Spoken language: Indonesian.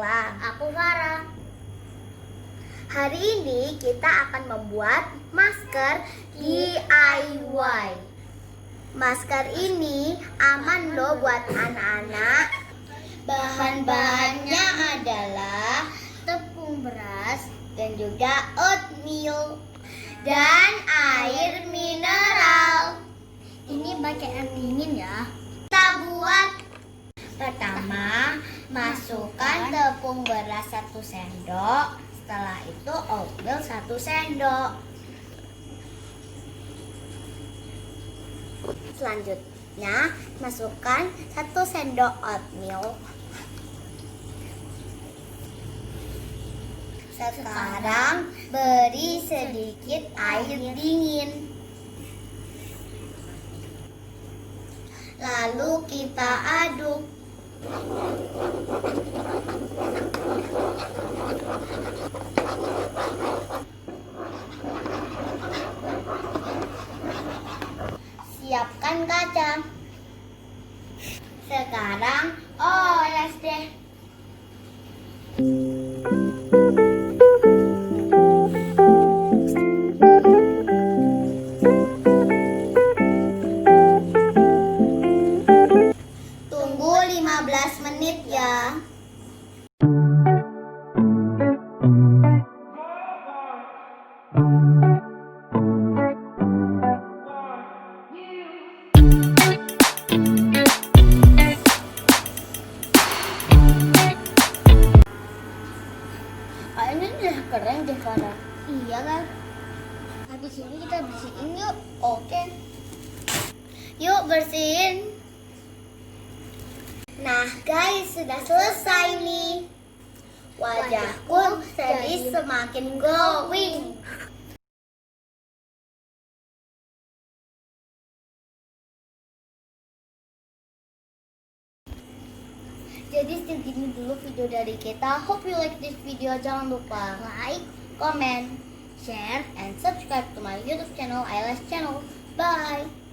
Aila. Aku Cara. Hari ini kita akan membuat masker DIY. Masker ini aman loh buat anak-anak. Bahan-bahannya adalah tepung beras dan juga oatmeal dan air mineral. Ini pakai air dingin ya. Kita buat. Pertama, masukkan tepung beras 1 sendok. Setelah itu oatmeal 1 sendok. Selanjutnya, masukkan 1 sendok oatmeal. Sekarang beri sedikit air dingin. Lalu kita aduk. Siapkan kaca. Sekarang oles deh. Tunggu 15 menit ya. Kayaknya udah keren deh, Cara. Iya kan? Habis ini kita bersihin yuk. Oke. Yuk bersihin. Nah guys, sudah selesai nih. Wajahku jadi semakin glowing. Jadi segini dulu video dari kita. Hope you like this video. Jangan lupa like, comment, share, and subscribe to my YouTube channel, Aila's channel. Bye.